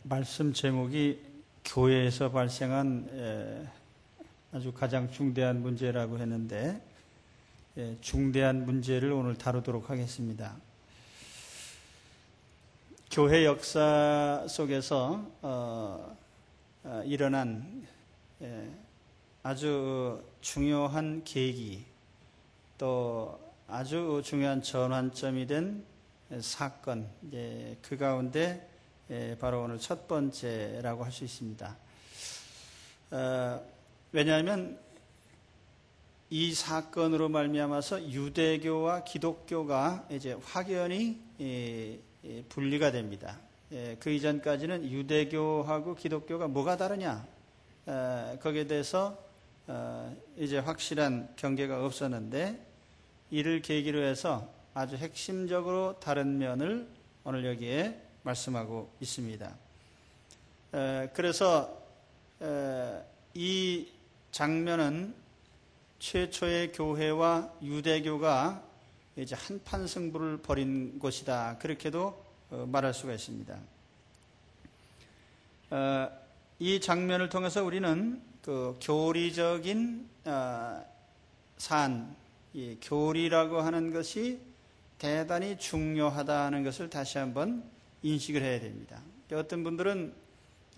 말씀 제목이 교회에서 발생한 아주 가장 중대한 문제라고 했는데 중대한 문제를 오늘 다루도록 하겠습니다. 교회 역사 속에서 일어난 아주 중요한 계기 또 아주 중요한 전환점이 된 사건, 그 가운데 바로 오늘 첫 번째라고 할 수 있습니다. 왜냐하면 이 사건으로 말미암아서 유대교와 기독교가 이제 확연히 분리가 됩니다. 그 이전까지는 유대교하고 기독교가 뭐가 다르냐? 거기에 대해서 이제 확실한 경계가 없었는데 이를 계기로 해서 아주 핵심적으로 다른 면을 오늘 여기에 말씀하고 있습니다. 그래서 이 장면은 최초의 교회와 유대교가 이제 한판 승부를 벌인 곳이다. 그렇게도 말할 수가 있습니다. 이 장면을 통해서 우리는 그 교리적인 이 교리라고 하는 것이 대단히 중요하다는 것을 다시 한번 인식을 해야 됩니다. 어떤 분들은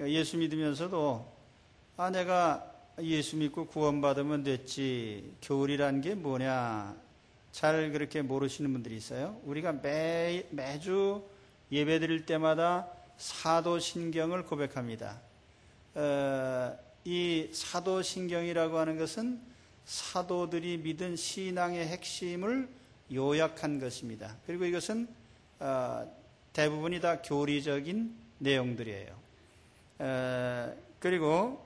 예수 믿으면서도 내가 예수 믿고 구원받으면 됐지, 교리란 게 뭐냐, 잘 그렇게 모르시는 분들이 있어요. 우리가 매주 예배 드릴 때마다 사도신경을 고백합니다. 이 사도신경이라고 하는 것은 사도들이 믿은 신앙의 핵심을 요약한 것입니다. 그리고 이것은 대부분이 다 교리적인 내용들이에요. 그리고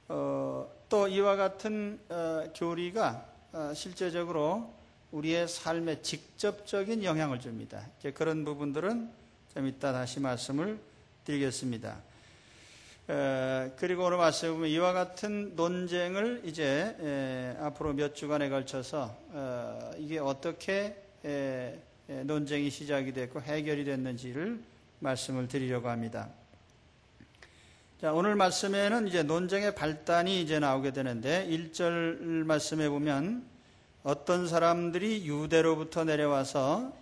또 이와 같은 교리가 실제적으로 우리의 삶에 직접적인 영향을 줍니다. 그런 부분들은 좀 이따 다시 말씀을 드리겠습니다. 그리고 오늘 말씀에 보면 이와 같은 논쟁을 이제 앞으로 몇 주간에 걸쳐서 이게 어떻게 논쟁이 시작이 됐고 해결이 됐는지를 말씀을 드리려고 합니다. 자, 오늘 말씀에는 이제 논쟁의 발단이 이제 나오게 되는데 1절 말씀에 보면 어떤 사람들이 유대로부터 내려와서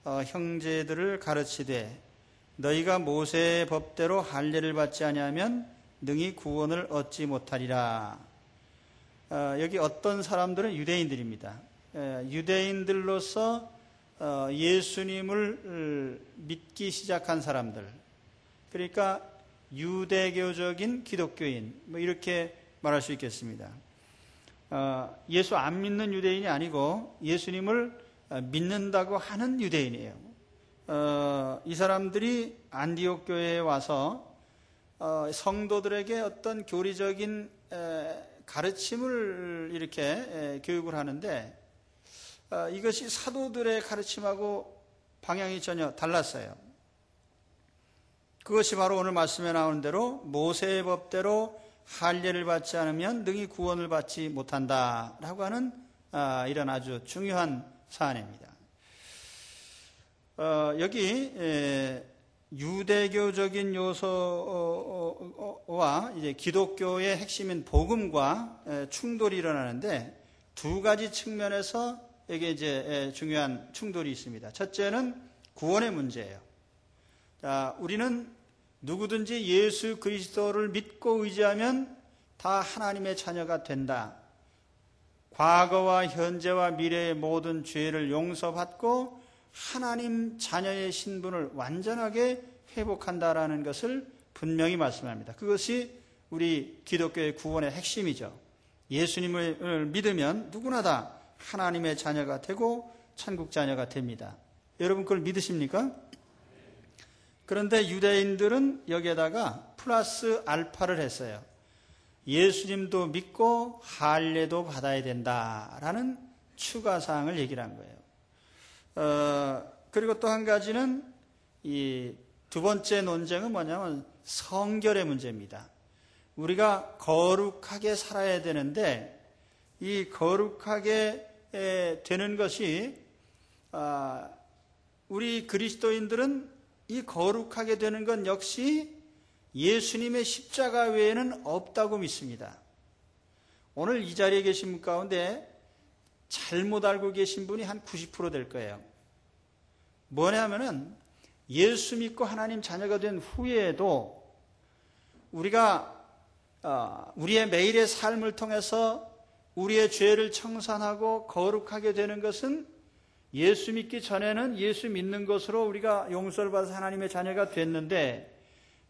형제들을 가르치되 너희가 모세의 법대로 할례를 받지 아니하면 능히 구원을 얻지 못하리라. 여기 어떤 사람들은 유대인들입니다. 유대인들로서 예수님을 믿기 시작한 사람들, 그러니까 유대교적인 기독교인, 이렇게 말할 수 있겠습니다. 예수 안 믿는 유대인이 아니고 예수님을 믿는다고 하는 유대인이에요. 이 사람들이 안디옥 교회에 와서 성도들에게 어떤 교리적인 가르침을 이렇게 교육을 하는데 이것이 사도들의 가르침하고 방향이 전혀 달랐어요. 그것이 바로 오늘 말씀에 나오는 대로 모세의 법대로 할례를 받지 않으면 능히 구원을 받지 못한다라고 하는 이런 아주 중요한 사안입니다. 여기 유대교적인 요소와 이제 기독교의 핵심인 복음과 충돌이 일어나는데 두 가지 측면에서 여기 이제 중요한 충돌이 있습니다. 첫째는 구원의 문제예요. 자, 우리는 누구든지 예수 그리스도를 믿고 의지하면 다 하나님의 자녀가 된다. 과거와 현재와 미래의 모든 죄를 용서받고 하나님 자녀의 신분을 완전하게 회복한다라는 것을 분명히 말씀합니다. 그것이 우리 기독교의 구원의 핵심이죠. 예수님을 믿으면 누구나 다 하나님의 자녀가 되고 천국 자녀가 됩니다. 여러분 그걸 믿으십니까? 그런데 유대인들은 여기에다가 플러스 알파를 했어요. 예수님도 믿고 할례도 받아야 된다라는 추가 사항을 얘기를 한 거예요. 그리고 또 한 가지는 이 두 번째 논쟁은 뭐냐면 성결의 문제입니다. 우리가 거룩하게 살아야 되는데 이 거룩하게 되는 것이 우리 그리스도인들은 이 거룩하게 되는 건 역시 예수님의 십자가 외에는 없다고 믿습니다. 오늘 이 자리에 계신 분 가운데 잘못 알고 계신 분이 한 90% 될 거예요. 뭐냐면은 예수 믿고 하나님 자녀가 된 후에도 우리가 우리의 매일의 삶을 통해서 우리의 죄를 청산하고 거룩하게 되는 것은 예수 믿기 전에는 예수 믿는 것으로 우리가 용서를 받아서 하나님의 자녀가 됐는데,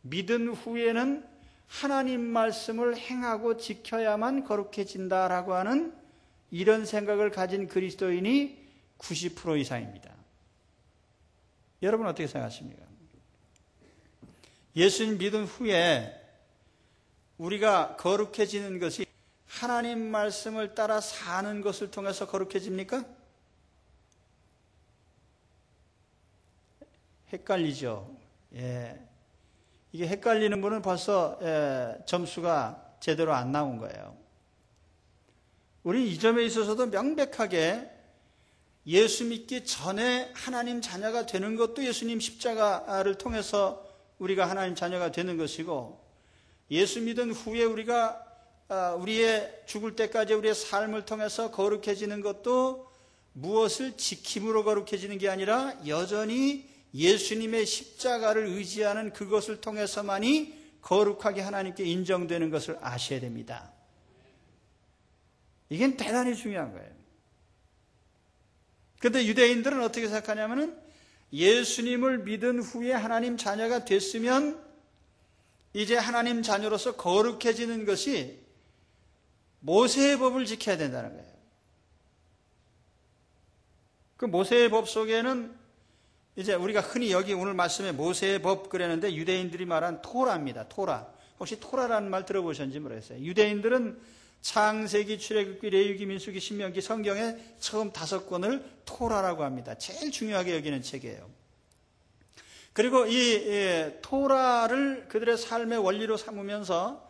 믿은 후에는 하나님 말씀을 행하고 지켜야만 거룩해진다라고 하는 이런 생각을 가진 그리스도인이 90% 이상입니다. 여러분 어떻게 생각하십니까? 예수님 믿은 후에 우리가 거룩해지는 것이 하나님 말씀을 따라 사는 것을 통해서 거룩해집니까? 헷갈리죠. 예. 이게 헷갈리는 분은 벌써 점수가 제대로 안 나온 거예요. 우리 이 점에 있어서도 명백하게 예수 믿기 전에 하나님 자녀가 되는 것도 예수님 십자가를 통해서 우리가 하나님 자녀가 되는 것이고, 예수 믿은 후에 우리가 우리의 죽을 때까지 우리의 삶을 통해서 거룩해지는 것도 무엇을 지킴으로 거룩해지는 게 아니라 여전히 예수님의 십자가를 의지하는 그것을 통해서만이 거룩하게 하나님께 인정되는 것을 아셔야 됩니다. 이게 대단히 중요한 거예요. 그런데 유대인들은 어떻게 생각하냐면은 예수님을 믿은 후에 하나님 자녀가 됐으면 이제 하나님 자녀로서 거룩해지는 것이 모세의 법을 지켜야 된다는 거예요. 그 모세의 법 속에는 이제 우리가 흔히 여기 오늘 말씀에 모세의 법 그랬는데 유대인들이 말한 토라입니다. 토라. 혹시 토라라는 말 들어보셨는지 모르겠어요. 유대인들은 창세기, 출애굽기, 레위기, 민수기, 신명기 성경의 처음 5권을 토라라고 합니다. 제일 중요하게 여기는 책이에요. 그리고 이 토라를 그들의 삶의 원리로 삼으면서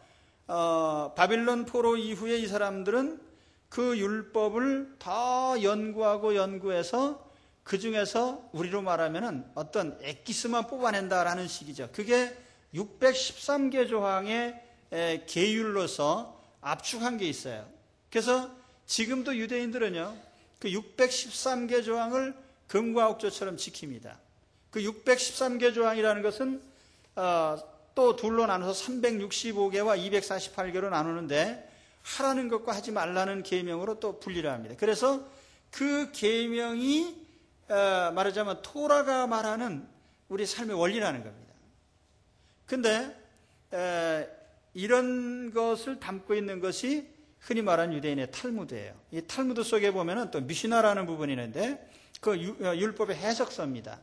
바빌론 포로 이후에 이 사람들은 그 율법을 더 연구하고 연구해서 그 중에서 우리로 말하면은 어떤 엑기스만 뽑아낸다라는 식이죠. 그게 613개 조항의 계율로서 압축한 게 있어요. 그래서 지금도 유대인들은요, 그 613개 조항을 금과 옥조처럼 지킵니다. 그 613개 조항이라는 것은 또 둘로 나눠서 365개와 248개로 나누는데, 하라는 것과 하지 말라는 계명으로 또 분리를 합니다. 그래서 그 계명이 말하자면 토라가 말하는 우리 삶의 원리라는 겁니다. 근데 이런 것을 담고 있는 것이 흔히 말하는 유대인의 탈무드예요. 이 탈무드 속에 보면은 또 미시나라는 부분이 있는데 그 율법의 해석서입니다.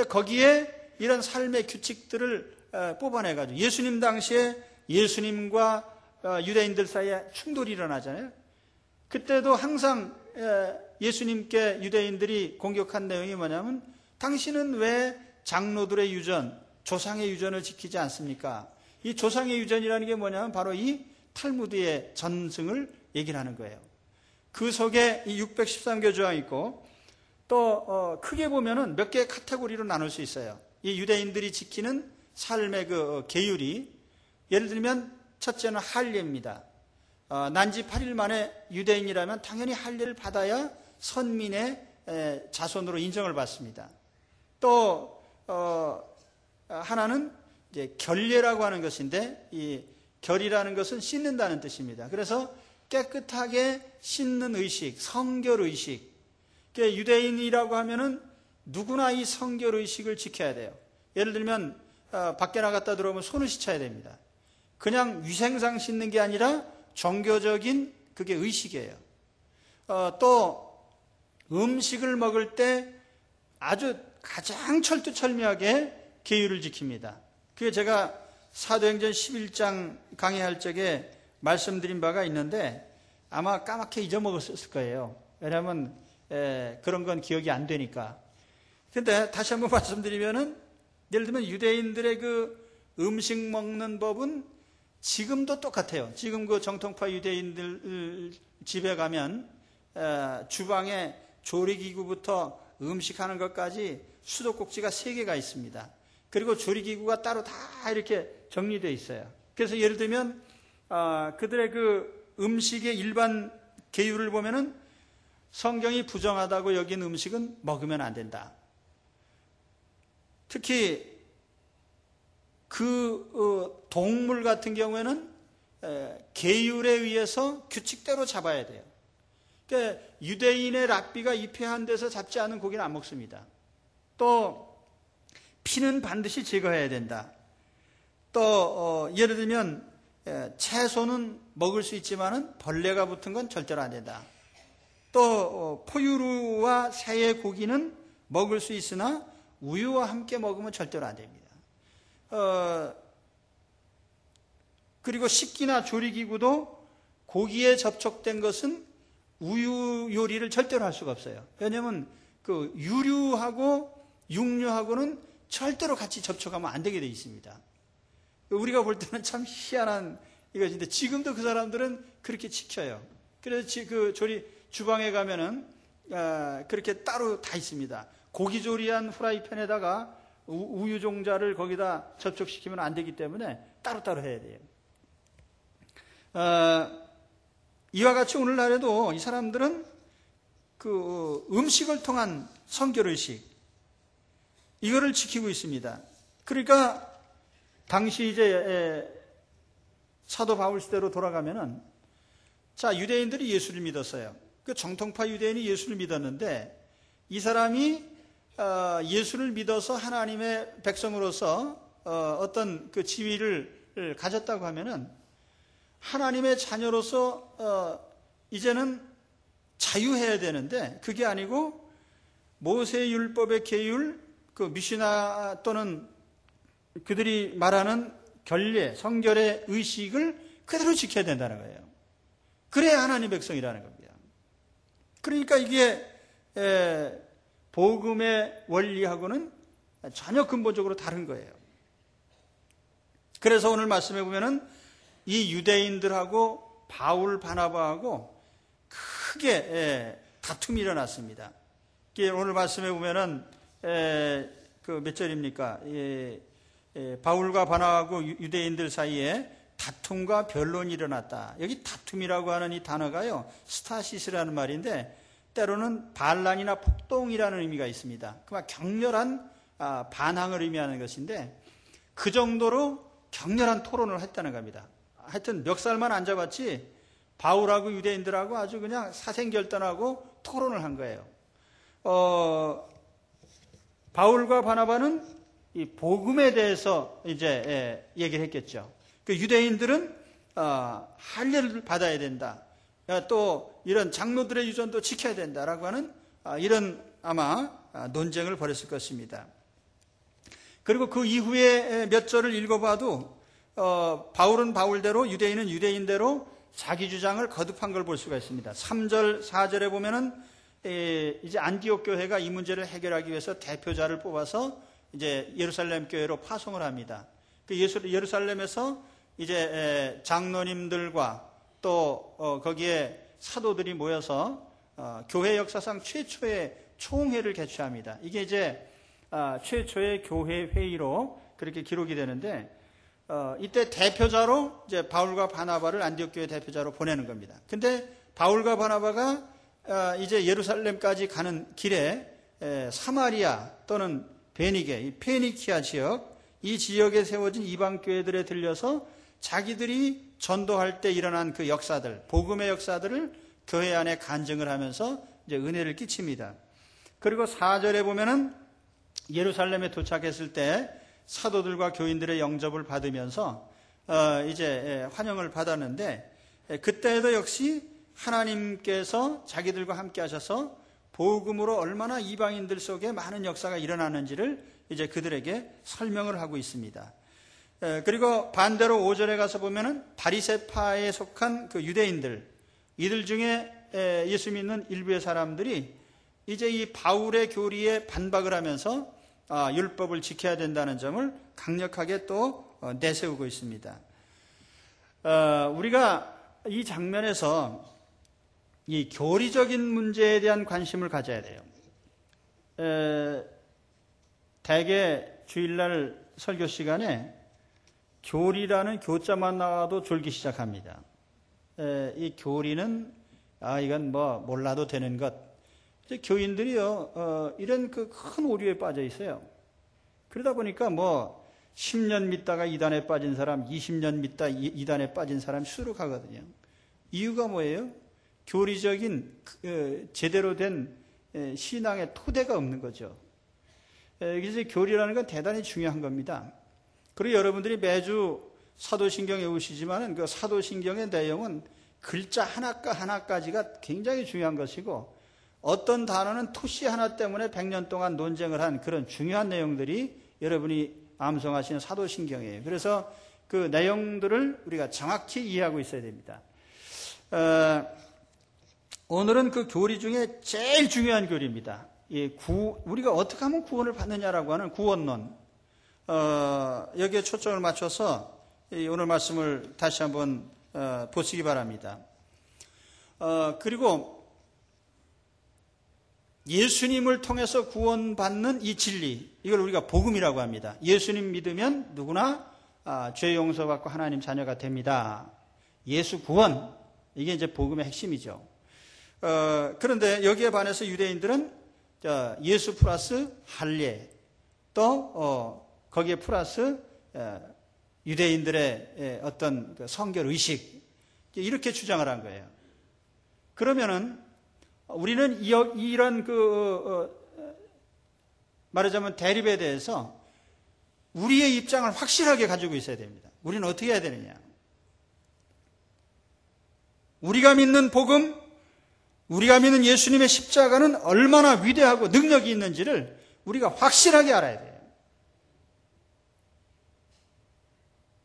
거기에 이런 삶의 규칙들을 뽑아내가지고, 예수님 당시에 예수님과 유대인들 사이에 충돌이 일어나잖아요. 그때도 항상 예수님께 유대인들이 공격한 내용이 뭐냐면, 당신은 왜 장로들의 유전, 조상의 유전을 지키지 않습니까? 이 조상의 유전이라는 게 뭐냐면 바로 이 탈무드의 전승을 얘기를 하는 거예요. 그 속에 이 613개 조항이 있고, 또 크게 보면은 몇 개의 카테고리로 나눌 수 있어요. 이 유대인들이 지키는 삶의 그 계율이, 예를 들면 첫째는 할례입니다. 난지 8일 만에 유대인이라면 당연히 할례를 받아야 선민의 자손으로 인정을 받습니다. 또 하나는 이제 결례라고 하는 것인데, 이 결이라는 것은 씻는다는 뜻입니다. 그래서 깨끗하게 씻는 의식, 성결 의식. 유대인이라고 하면은 누구나 이 성결 의식을 지켜야 돼요. 예를 들면 밖에 나갔다 들어오면 손을 씻어야 됩니다. 그냥 위생상 씻는 게 아니라 종교적인 그게 의식이에요. 또 음식을 먹을 때 아주 가장 철두철미하게 계율을 지킵니다. 그게 제가 사도행전 11장 강의할 적에 말씀드린 바가 있는데 아마 까맣게 잊어먹었을 거예요. 왜냐하면 그런 건 기억이 안 되니까. 근데 다시 한번 말씀드리면은, 예를 들면 유대인들의 그 음식 먹는 법은 지금도 똑같아요. 지금 그 정통파 유대인들 집에 가면 주방에 조리기구부터 음식하는 것까지 수도꼭지가 3개가 있습니다. 그리고 조리기구가 따로 다 이렇게 정리되어 있어요. 그래서 예를 들면 그들의 그 음식의 일반 계율을 보면은 성경이 부정하다고 여긴 음식은 먹으면 안 된다. 특히 그 동물 같은 경우에는 계율에 의해서 규칙대로 잡아야 돼요. 그러니까 유대인의 랍비가 입회한 데서 잡지 않은 고기는 안 먹습니다. 또 피는 반드시 제거해야 된다. 또 예를 들면 채소는 먹을 수 있지만은 벌레가 붙은 건 절대로 안 된다. 또 포유류와 새의 고기는 먹을 수 있으나 우유와 함께 먹으면 절대로 안 됩니다. 그리고 식기나 조리기구도 고기에 접촉된 것은 우유 요리를 절대로 할 수가 없어요. 왜냐하면 그 유류하고 육류하고는 절대로 같이 접촉하면 안 되게 되어 있습니다. 우리가 볼 때는 참 희한한 이것인데 지금도 그 사람들은 그렇게 지켜요. 그래서 그 주방에 가면은 그렇게 따로 다 있습니다. 고기 조리한 후라이팬에다가 우유 종자를 거기다 접촉시키면 안 되기 때문에 따로따로 해야 돼요. 이와 같이 오늘날에도 이 사람들은 그 음식을 통한 성결의식 이거를 지키고 있습니다. 그러니까 당시 이제 사도 바울 시대로 돌아가면은 자 유대인들이 예수를 믿었어요. 그 정통파 유대인이 예수를 믿었는데 이 사람이 예수를 믿어서 하나님의 백성으로서 어떤 그 지위를 가졌다고 하면은 하나님의 자녀로서 이제는 자유해야 되는데 그게 아니고 모세 율법의 계율, 그 미시나 또는 그들이 말하는 결례, 성결의 의식을 그대로 지켜야 된다는 거예요. 그래야 하나님 백성이라는 겁니다. 그러니까 이게 복음의 원리하고는 전혀 근본적으로 다른 거예요. 그래서 오늘 말씀해 보면은 이 유대인들하고 바울 바나바하고 크게 다툼이 일어났습니다. 오늘 말씀해 보면은 그 몇 절입니까? 바울과 바나바하고 유대인들 사이에 다툼과 변론이 일어났다. 여기 다툼이라고 하는 이 단어가요, 스타시스라는 말인데 때로는 반란이나 폭동이라는 의미가 있습니다. 그만 격렬한 반항을 의미하는 것인데 그 정도로 격렬한 토론을 했다는 겁니다. 하여튼 멱살만 안 잡았지 바울하고 유대인들하고 아주 그냥 사생결단하고 토론을 한 거예요. 바울과 바나바는 이 복음에 대해서 이제 얘기를 했겠죠. 그 유대인들은 할례를 받아야 된다. 또 이런 장로들의 유전도 지켜야 된다라고 하는 이런 아마 논쟁을 벌였을 것입니다. 그리고 그 이후에 몇 절을 읽어봐도 바울은 바울대로 유대인은 유대인대로 자기 주장을 거듭한 걸 볼 수가 있습니다. 3절, 4절에 보면은 이제 안디옥 교회가 이 문제를 해결하기 위해서 대표자를 뽑아서 이제 예루살렘 교회로 파송을 합니다. 그 예루살렘에서 이제 장로님들과 또 거기에 사도들이 모여서 교회 역사상 최초의 총회를 개최합니다. 이게 이제 최초의 교회 회의로 그렇게 기록이 되는데 이때 대표자로 이제 바울과 바나바를 안디옥 교회 대표자로 보내는 겁니다. 근데 바울과 바나바가 이제 예루살렘까지 가는 길에 사마리아 또는 베니게, 이 페니키아 지역, 이 지역에 세워진 이방 교회들에 들려서 자기들이 전도할 때 일어난 그 역사들, 복음의 역사들을 교회 안에 간증을 하면서 이제 은혜를 끼칩니다. 그리고 4절에 보면은 예루살렘에 도착했을 때 사도들과 교인들의 영접을 받으면서 이제 환영을 받았는데 그때도 역시 하나님께서 자기들과 함께 하셔서 복음으로 얼마나 이방인들 속에 많은 역사가 일어나는지를 이제 그들에게 설명을 하고 있습니다. 그리고 반대로 5절에 가서 보면은 바리새파에 속한 그 유대인들, 이들 중에 예수 믿는 일부의 사람들이 이제 이 바울의 교리에 반박을 하면서 율법을 지켜야 된다는 점을 강력하게 또 내세우고 있습니다. 우리가 이 장면에서 이 교리적인 문제에 대한 관심을 가져야 돼요. 대개 주일날 설교 시간에 교리라는 교자만 나와도 졸기 시작합니다. 이 교리는 이건 뭐 몰라도 되는 것. 이제 교인들이요 이런 그 큰 오류에 빠져 있어요. 그러다 보니까 뭐 10년 믿다가 이단에 빠진 사람, 20년 믿다 이단에 빠진 사람 수두룩하거든요. 이유가 뭐예요? 교리적인 제대로 된 신앙의 토대가 없는 거죠. 그래서 교리라는 건 대단히 중요한 겁니다. 그리고 여러분들이 매주 사도신경 외우시지만은 그 사도신경의 내용은 글자 하나까지가 굉장히 중요한 것이고, 어떤 단어는 토시 하나 때문에 100년 동안 논쟁을 한 그런 중요한 내용들이 여러분이 암송하시는 사도신경이에요. 그래서 그 내용들을 우리가 정확히 이해하고 있어야 됩니다. 오늘은 그 교리 중에 제일 중요한 교리입니다. 우리가 어떻게 하면 구원을 받느냐라고 하는 구원론. 여기에 초점을 맞춰서 오늘 말씀을 다시 한번 보시기 바랍니다. 그리고 예수님을 통해서 구원받는 이 진리, 이걸 우리가 복음이라고 합니다. 예수님 믿으면 누구나 죄 용서받고 하나님 자녀가 됩니다. 예수 구원, 이게 이제 복음의 핵심이죠. 그런데 여기에 반해서 유대인들은 예수 플러스 할례, 또 거기에 플러스 유대인들의 어떤 성결 의식, 이렇게 주장을 한 거예요. 그러면은 우리는 이런 말하자면 대립에 대해서 우리의 입장을 확실하게 가지고 있어야 됩니다. 우리는 어떻게 해야 되느냐? 우리가 믿는 복음, 우리가 믿는 예수님의 십자가는 얼마나 위대하고 능력이 있는지를 우리가 확실하게 알아야 돼요.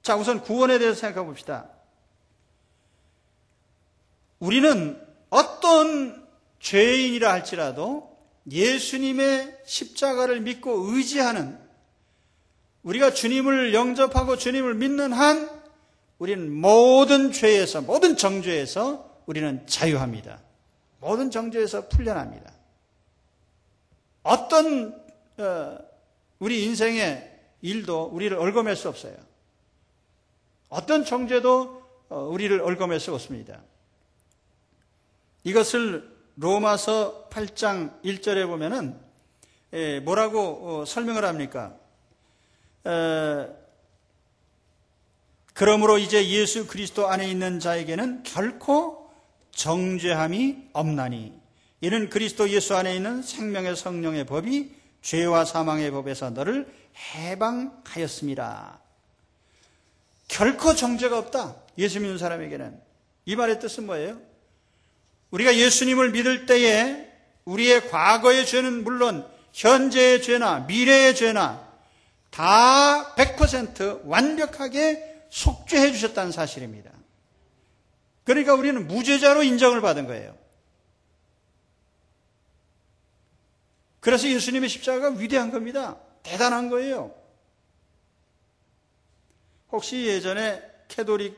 자, 우선 구원에 대해서 생각해 봅시다. 우리는 어떤 죄인이라 할지라도 예수님의 십자가를 믿고 의지하는, 우리가 주님을 영접하고 주님을 믿는 한 우리는 모든 죄에서, 모든 정죄에서 우리는 자유합니다. 모든 정죄에서 풀려납니다. 어떤 우리 인생의 일도 우리를 얽어맬 수 없어요. 어떤 정죄도 우리를 얽어맬 수 없습니다. 이것을 로마서 8장 1절에 보면은 뭐라고 설명을 합니까? 그러므로 이제 예수 그리스도 안에 있는 자에게는 결코 정죄함이 없나니 이는 그리스도 예수 안에 있는 생명의 성령의 법이 죄와 사망의 법에서 너를 해방하였습니다. 결코 정죄가 없다. 예수 믿는 사람에게는. 이 말의 뜻은 뭐예요? 우리가 예수님을 믿을 때에 우리의 과거의 죄는 물론 현재의 죄나 미래의 죄나 다 100% 완벽하게 속죄해 주셨다는 사실입니다. 그러니까 우리는 무죄자로 인정을 받은 거예요. 그래서 예수님의 십자가가 위대한 겁니다. 대단한 거예요. 혹시 예전에 캐톨릭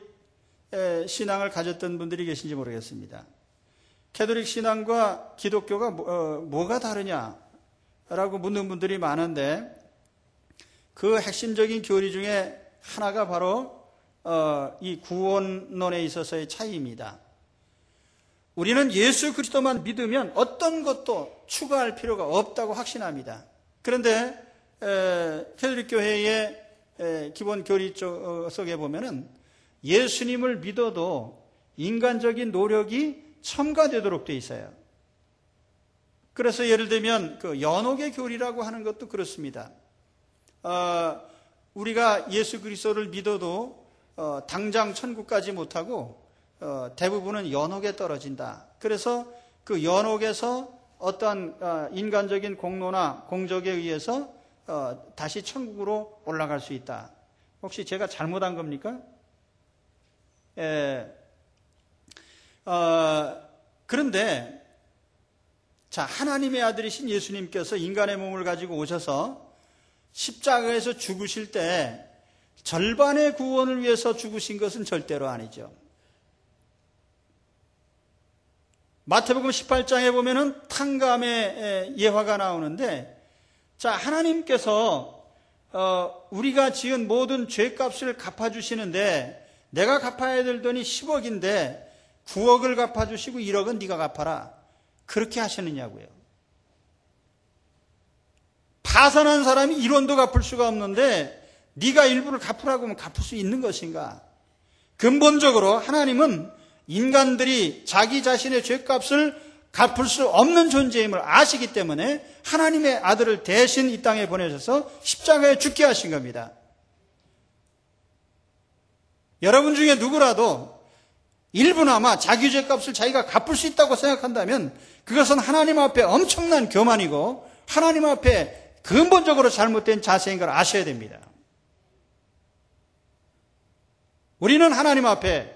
신앙을 가졌던 분들이 계신지 모르겠습니다. 캐톨릭 신앙과 기독교가 뭐가 다르냐라고 묻는 분들이 많은데, 그 핵심적인 교리 중에 하나가 바로 이 구원론에 있어서의 차이입니다. 우리는 예수 그리스도만 믿으면 어떤 것도 추가할 필요가 없다고 확신합니다. 그런데 캐톨릭 교회의 기본 교리 속에 보면은 예수님을 믿어도 인간적인 노력이 첨가되도록 되어 있어요. 그래서 예를 들면 그 연옥의 교리라고 하는 것도 그렇습니다. 우리가 예수 그리스도를 믿어도 당장 천국까지 못하고 대부분은 연옥에 떨어진다. 그래서 그 연옥에서 어떤 인간적인 공로나 공적에 의해서 다시 천국으로 올라갈 수 있다. 혹시 제가 잘못한 겁니까? 그런데 자, 하나님의 아들이신 예수님께서 인간의 몸을 가지고 오셔서 십자가에서 죽으실 때 절반의 구원을 위해서 죽으신 것은 절대로 아니죠. 마태복음 18장에 보면은 탕감의 예화가 나오는데, 자, 하나님께서 우리가 지은 모든 죄값을 갚아주시는데 내가 갚아야 될 돈이 10억인데 9억을 갚아주시고 1억은 네가 갚아라. 그렇게 하시느냐고요. 파산한 사람이 1원도 갚을 수가 없는데 네가 일부를 갚으라고 하면 갚을 수 있는 것인가? 근본적으로 하나님은 인간들이 자기 자신의 죄값을 갚을 수 없는 존재임을 아시기 때문에 하나님의 아들을 대신 이 땅에 보내셔서 십자가에 죽게 하신 겁니다. 여러분 중에 누구라도 일부나마 자기 죄값을 자기가 갚을 수 있다고 생각한다면 그것은 하나님 앞에 엄청난 교만이고 하나님 앞에 근본적으로 잘못된 자세인 걸 아셔야 됩니다. 우리는 하나님 앞에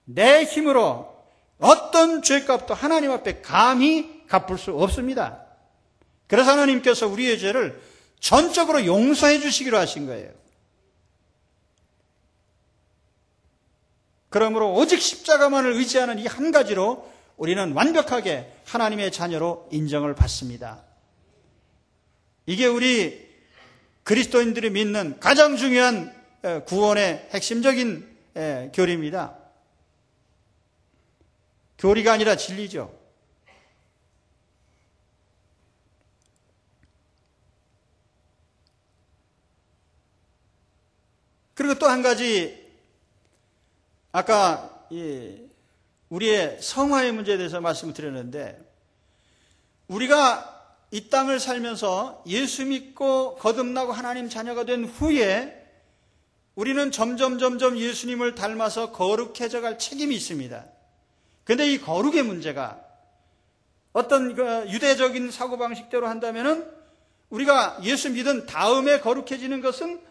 내 힘으로 어떤 죄값도 하나님 앞에 감히 갚을 수 없습니다. 그래서 하나님께서 우리의 죄를 전적으로 용서해 주시기로 하신 거예요. 그러므로 오직 십자가만을 의지하는 이 한 가지로 우리는 완벽하게 하나님의 자녀로 인정을 받습니다. 이게 우리 그리스도인들이 믿는 가장 중요한 구원의 핵심적인 교리입니다. 교리가 아니라 진리죠. 그리고 또 한 가지, 아까 우리의 성화의 문제에 대해서 말씀을 드렸는데, 우리가 이 땅을 살면서 예수 믿고 거듭나고 하나님 자녀가 된 후에 우리는 점점 예수님을 닮아서 거룩해져 갈 책임이 있습니다. 그런데 이 거룩의 문제가 어떤 유대적인 사고방식대로 한다면은 우리가 예수 믿은 다음에 거룩해지는 것은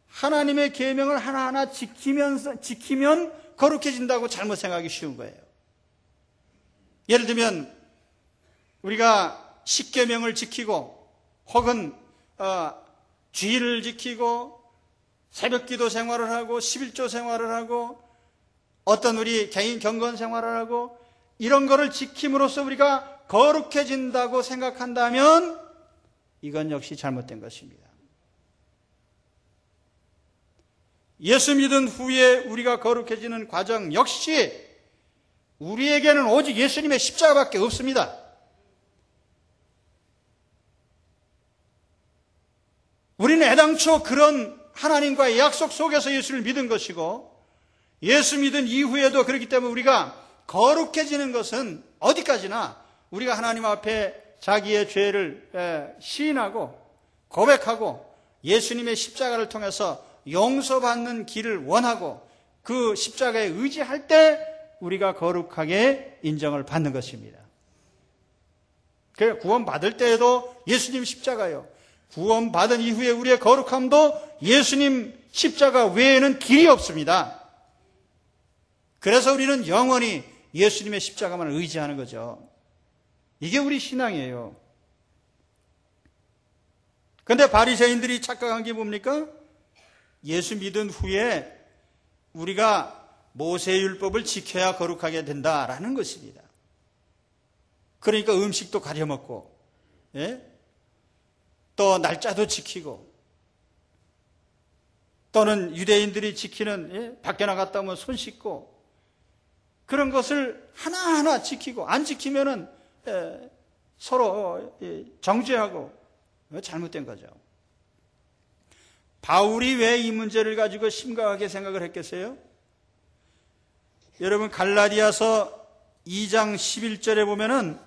하나님의 계명을 하나하나 지키면 거룩해진다고 잘못 생각하기 쉬운 거예요. 예를 들면 우리가 십계명을 지키고 혹은 주일을 지키고 새벽기도 생활을 하고 11조 생활을 하고 어떤 우리 개인 경건 생활을 하고 이런 거를 지킴으로써 우리가 거룩해진다고 생각한다면 이건 역시 잘못된 것입니다. 예수 믿은 후에 우리가 거룩해지는 과정 역시 우리에게는 오직 예수님의 십자가밖에 없습니다. 우리는 애당초 그런 하나님과의 약속 속에서 예수를 믿은 것이고 예수 믿은 이후에도 그렇기 때문에 우리가 거룩해지는 것은 어디까지나 우리가 하나님 앞에 자기의 죄를 시인하고 고백하고 예수님의 십자가를 통해서 용서받는 길을 원하고 그 십자가에 의지할 때 우리가 거룩하게 인정을 받는 것입니다. 구원받을 때에도 예수님 십자가요. 구원받은 이후에 우리의 거룩함도 예수님 십자가 외에는 길이 없습니다. 그래서 우리는 영원히 예수님의 십자가만 의지하는 거죠. 이게 우리 신앙이에요. 그런데 바리새인들이 착각한 게 뭡니까? 예수 믿은 후에 우리가 모세의 율법을 지켜야 거룩하게 된다라는 것입니다. 그러니까 음식도 가려먹고 또 날짜도 지키고 또는 유대인들이 지키는 밖에 나갔다 오면 손 씻고 그런 것을 하나하나 지키고 안 지키면은 서로 정죄하고 잘못된 거죠. 바울이 왜 이 문제를 가지고 심각하게 생각을 했겠어요? 여러분 갈라디아서 2장 11절에 보면은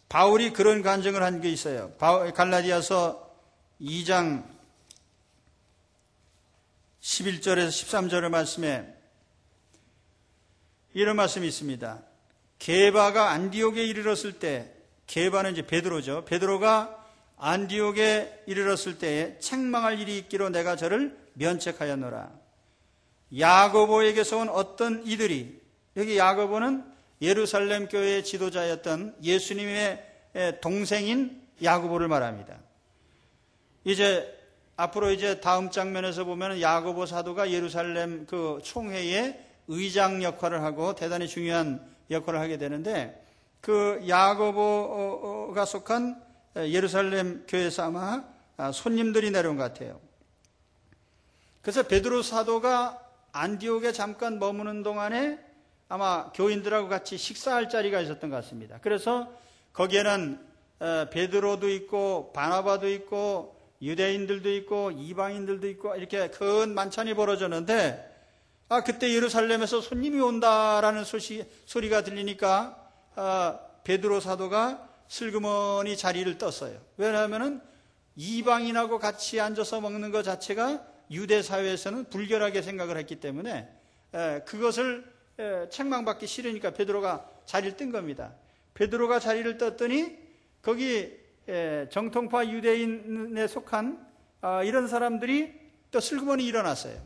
바울이 그런 간증을 한 게 있어요. 갈라디아서 2장 11절에서 13절의 말씀에 이런 말씀이 있습니다. 게바가 안디옥에 이르렀을 때, 게바는 이제 베드로죠. 베드로가 안디옥에 이르렀을 때에 책망할 일이 있기로 내가 저를 면책하였노라. 야고보에게서 온 어떤 이들이, 여기 야고보는 예루살렘 교회의 지도자였던 예수님의 동생인 야고보를 말합니다. 이제 앞으로 이제 다음 장면에서 보면 야고보 사도가 예루살렘 그 총회의 의장 역할을 하고 대단히 중요한 역할을 하게 되는데 그 야고보가 속한 예루살렘 교회에서 아마 손님들이 내려온 것 같아요. 그래서 베드로 사도가 안디옥에 잠깐 머무는 동안에 아마 교인들하고 같이 식사할 자리가 있었던 것 같습니다. 그래서 거기에는 베드로도 있고 바나바도 있고 유대인들도 있고 이방인들도 있고 이렇게 큰 만찬이 벌어졌는데 그때 예루살렘에서 손님이 온다라는 소리가 들리니까 베드로 사도가 슬그머니 자리를 떴어요. 왜냐하면 이방인하고 같이 앉아서 먹는 것 자체가 유대 사회에서는 불결하게 생각을 했기 때문에 그것을 책망받기 싫으니까 베드로가 자리를 뜬 겁니다. 베드로가 자리를 떴더니 거기 정통파 유대인에 속한 이런 사람들이 또 슬그머니 일어났어요.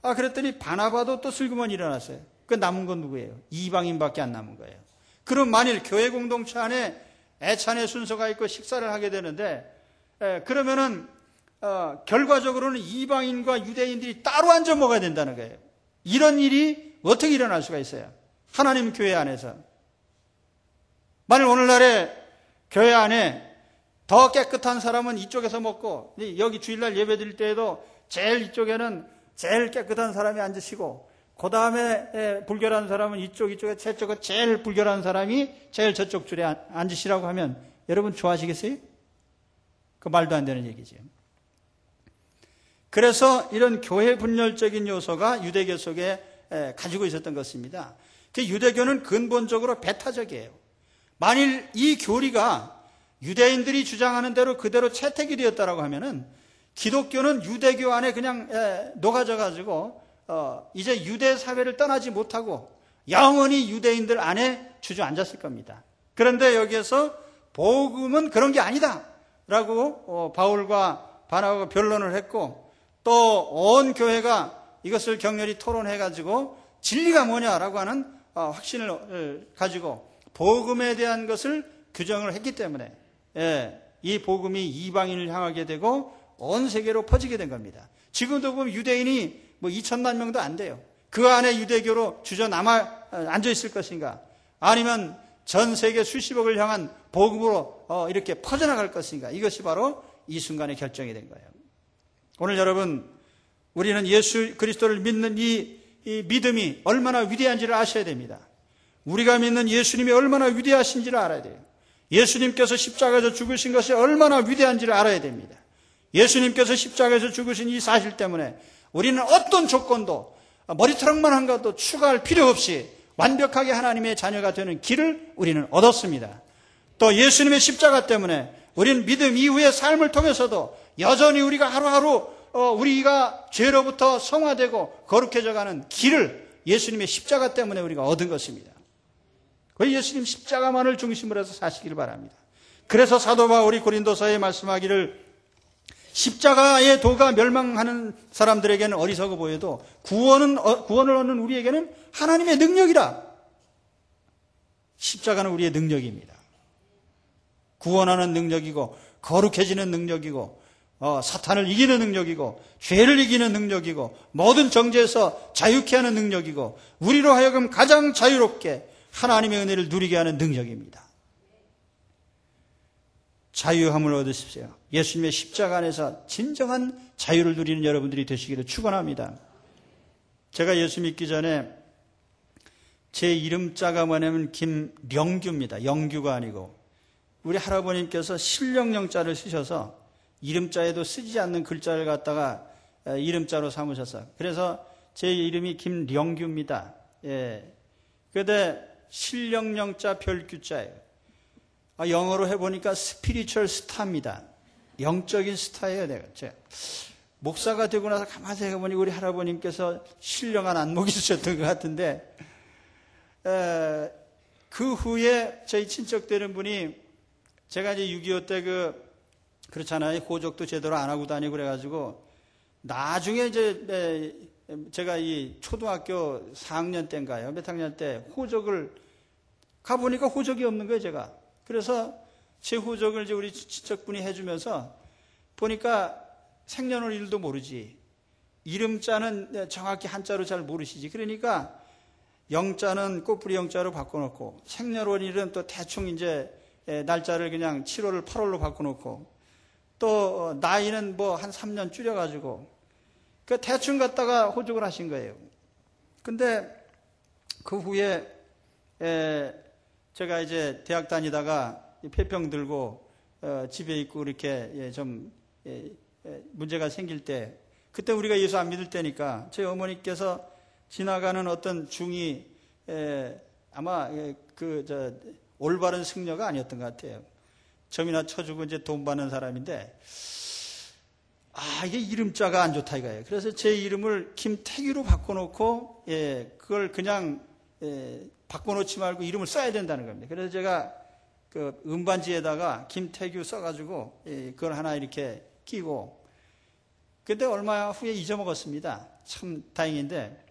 그랬더니 바나바도 또 슬그머니 일어났어요. 그 남은 건 누구예요? 이방인밖에 안 남은 거예요. 그럼 만일 교회 공동체 안에 애찬의 순서가 있고 식사를 하게 되는데 그러면은 결과적으로는 이방인과 유대인들이 따로 앉아 먹어야 된다는 거예요. 이런 일이 어떻게 일어날 수가 있어요? 하나님 교회 안에서. 만일 오늘날에 교회 안에 더 깨끗한 사람은 이쪽에서 먹고, 여기 주일날 예배 드릴 때에도 제일 이쪽에는 제일 깨끗한 사람이 앉으시고, 그 다음에 불결한 사람은 이쪽에 제일 불결한 사람이 제일 저쪽 줄에 앉으시라고 하면 여러분 좋아하시겠어요? 그 말도 안 되는 얘기죠. 그래서 이런 교회 분열적인 요소가 유대교 속에 가지고 있었던 것입니다. 그 유대교는 근본적으로 배타적이에요. 만일 이 교리가 유대인들이 주장하는 대로 그대로 채택이 되었다라고 하면은 기독교는 유대교 안에 그냥 녹아져 가지고 이제 유대 사회를 떠나지 못하고 영원히 유대인들 안에 주저앉았을 겁니다. 그런데 여기에서 복음은 그런 게 아니다라고 바울과 바나바가 변론을 했고 또 온 교회가 이것을 격렬히 토론해 가지고 진리가 뭐냐라고 하는 확신을 가지고 복음에 대한 것을 규정을 했기 때문에 이 복음이 이방인을 향하게 되고 온 세계로 퍼지게 된 겁니다. 지금도 보면 유대인이 2천만 명도 안 돼요. 그 안에 유대교로 주저남아 앉아 있을 것인가? 아니면 전 세계 수십억을 향한 복음으로 이렇게 퍼져나갈 것인가? 이것이 바로 이 순간에 결정이 된 거예요. 오늘 여러분, 우리는 예수 그리스도를 믿는 이 믿음이 얼마나 위대한지를 아셔야 됩니다. 우리가 믿는 예수님이 얼마나 위대하신지를 알아야 돼요. 예수님께서 십자가에서 죽으신 것이 얼마나 위대한지를 알아야 됩니다. 예수님께서 십자가에서 죽으신 이 사실 때문에 우리는 어떤 조건도 머리털만 한 것도 추가할 필요 없이 완벽하게 하나님의 자녀가 되는 길을 우리는 얻었습니다. 또 예수님의 십자가 때문에 우리는 믿음 이후의 삶을 통해서도 여전히 우리가 하루하루 우리가 죄로부터 성화되고 거룩해져가는 길을 예수님의 십자가 때문에 우리가 얻은 것입니다. 그 예수님 십자가만을 중심으로 해서 사시기를 바랍니다. 그래서 사도 바울이 고린도서에 말씀하기를 십자가의 도가 멸망하는 사람들에게는 어리석어 보여도 구원을 얻는 우리에게는 하나님의 능력이라. 십자가는 우리의 능력입니다. 구원하는 능력이고 거룩해지는 능력이고 사탄을 이기는 능력이고 죄를 이기는 능력이고 모든 정죄에서 자유케 하는 능력이고 우리로 하여금 가장 자유롭게 하나님의 은혜를 누리게 하는 능력입니다. 자유함을 얻으십시오. 예수님의 십자가 안에서 진정한 자유를 누리는 여러분들이 되시기를 축원합니다. 제가 예수 믿기 전에 제 이름자가 뭐냐면 김령규입니다. 영규가 아니고 우리 할아버님께서 신령령자를 쓰셔서 이름자에도 쓰지 않는 글자를 갖다가 이름자로 삼으셨어요. 그래서 제 이름이 김령규입니다. 그런데 신령령자 별규자예요. 영어로 해보니까 스피리추얼 스타입니다. 영적인 스타예요. 제가 목사가 되고 나서 가만히 생각해보니 우리 할아버님께서 신령한 안목이 있으셨던 것 같은데 그 후에 저희 친척 되는 분이 제가 이제 6.25 때 그렇잖아요. 호적도 제대로 안 하고 다니고 그래가지고 나중에 이제 제가 이 초등학교 4학년 때인가요? 몇 학년 때 호적을 가보니까 호적이 없는 거예요, 제가. 그래서 제 호적을 이제 우리 친척분이 해주면서 보니까 생년월일도 모르지. 이름자는 정확히 한자로 잘 모르시지. 그러니까 영자는 꽃뿌리 영자로 바꿔놓고 생년월일은 또 대충 이제 날짜를 그냥 7월을 8월로 바꿔놓고 또 나이는 뭐 한 3년 줄여가지고 대충 갖다가 호적을 하신 거예요. 근데 그 후에 제가 이제 대학 다니다가 폐병 들고 집에 있고 이렇게 좀 문제가 생길 때, 그때 우리가 예수 안 믿을 때니까 저희 어머니께서 지나가는 어떤 중이 아마 올바른 승려가 아니었던 것 같아요. 점이나 쳐주고 이제 돈 받는 사람인데, 이게 이름자가 안 좋다 이거예요. 그래서 제 이름을 김태규로 바꿔놓고, 그걸 그냥, 바꿔놓지 말고 이름을 써야 된다는 겁니다. 그래서 제가 그 음반지에다가 김태규 써가지고, 그걸 하나 이렇게 끼고, 근데 얼마 후에 잊어먹었습니다. 참 다행인데,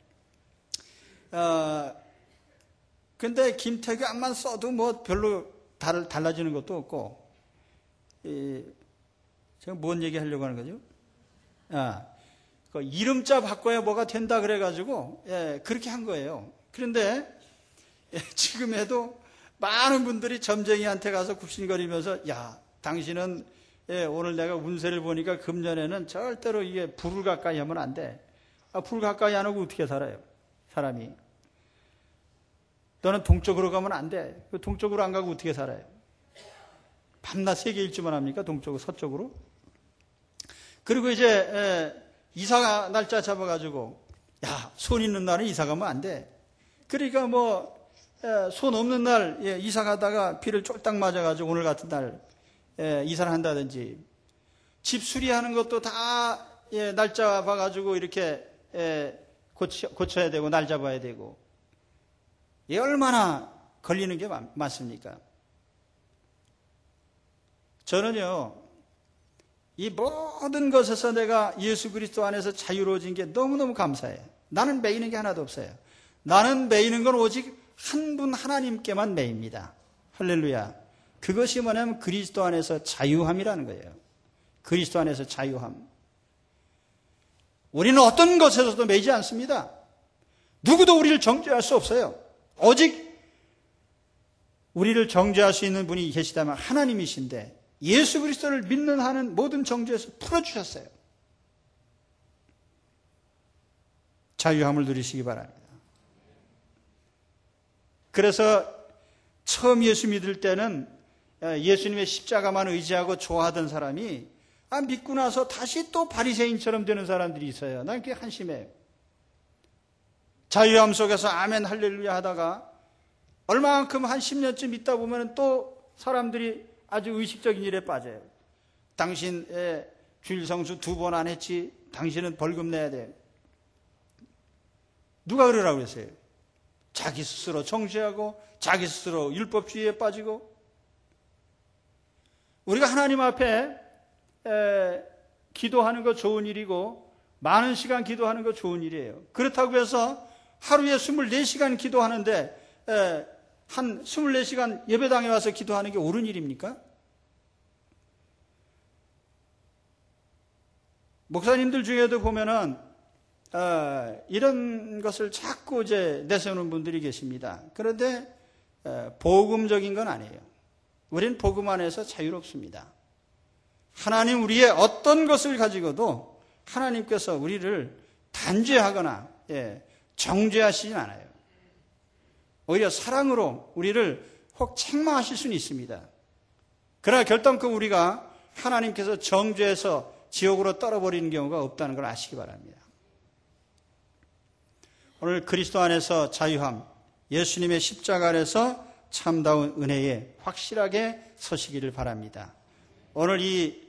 근데 김태규 안만 써도 뭐 별로 달라지는 것도 없고, 제가 뭔 얘기 하려고 하는 거죠? 그 이름자 바꿔야 뭐가 된다 그래가지고, 그렇게 한 거예요. 그런데, 지금에도 많은 분들이 점쟁이한테 가서 굽신거리면서, 야, 당신은, 오늘 내가 운세를 보니까 금년에는 절대로 이게 불을 가까이 하면 안 돼. 불 가까이 안 하고 어떻게 살아요? 사람이. 너는 동쪽으로 가면 안 돼. 동쪽으로 안 가고 어떻게 살아요? 밤낮 세계 일주만 합니까? 동쪽으로, 서쪽으로? 그리고 이제, 이사 날짜 잡아가지고, 야, 손 있는 날은 이사 가면 안 돼. 그러니까 손 없는 날, 이사 가다가 비를 쫄딱 맞아가지고 오늘 같은 날, 이사를 한다든지, 집 수리하는 것도 다, 날짜 봐가지고 이렇게, 고쳐야 되고, 날 잡아야 되고, 얼마나 걸리는 게 많습니까? 저는요, 이 모든 것에서 내가 예수 그리스도 안에서 자유로워진 게 너무너무 감사해요. 나는 매이는 게 하나도 없어요. 나는 매이는 건 오직 한 분 하나님께만 매입니다. 할렐루야. 그것이 뭐냐면 그리스도 안에서 자유함이라는 거예요. 그리스도 안에서 자유함. 우리는 어떤 것에서도 매이지 않습니다. 누구도 우리를 정죄할 수 없어요. 오직 우리를 정죄할 수 있는 분이 계시다면 하나님이신데, 예수 그리스도를 믿는 한은 모든 정죄에서 풀어주셨어요. 자유함을 누리시기 바랍니다. 그래서 처음 예수 믿을 때는 예수님의 십자가만 의지하고 좋아하던 사람이 믿고 나서 다시 또 바리새인처럼 되는 사람들이 있어요. 난 그게 한심해요. 자유함 속에서 아멘 할렐루야 하다가 얼마만큼 한 10년쯤 있다 보면 또 사람들이 아주 의식적인 일에 빠져요. 당신 주일 성수 2번 안 했지? 당신은 벌금 내야 돼. 누가 그러라고 그랬어요? 자기 스스로 정죄하고 자기 스스로 율법주의에 빠지고. 우리가 하나님 앞에 기도하는 거 좋은 일이고 많은 시간 기도하는 거 좋은 일이에요. 그렇다고 해서 하루에 24시간 기도하는데 한 24시간 예배당에 와서 기도하는 게 옳은 일입니까? 목사님들 중에도 보면은 이런 것을 자꾸 이제 내세우는 분들이 계십니다. 그런데 복음적인 건 아니에요. 우리는 복음 안에서 자유롭습니다. 하나님 우리의 어떤 것을 가지고도 하나님께서 우리를 단죄하거나 정죄하시진 않아요. 오히려 사랑으로 우리를 혹 책망하실 수는 있습니다. 그러나 결단코 우리가 하나님께서 정죄해서 지옥으로 떨어버리는 경우가 없다는 걸 아시기 바랍니다. 오늘 그리스도 안에서 자유함, 예수님의 십자가 안에서 참다운 은혜에 확실하게 서시기를 바랍니다. 오늘 이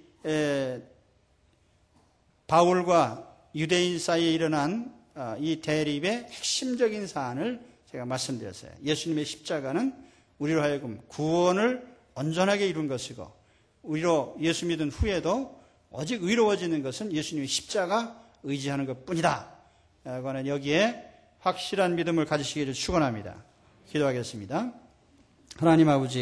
바울과 유대인 사이에 일어난 이 대립의 핵심적인 사안을 제가 말씀드렸어요. 예수님의 십자가는 우리로 하여금 구원을 온전하게 이룬 것이고, 우리로 예수 믿은 후에도 오직 의로워지는 것은 예수님의 십자가 의지하는 것뿐이다 라고 하는 여기에 확실한 믿음을 가지시기를 축원합니다. 기도하겠습니다. 하나님 아버지,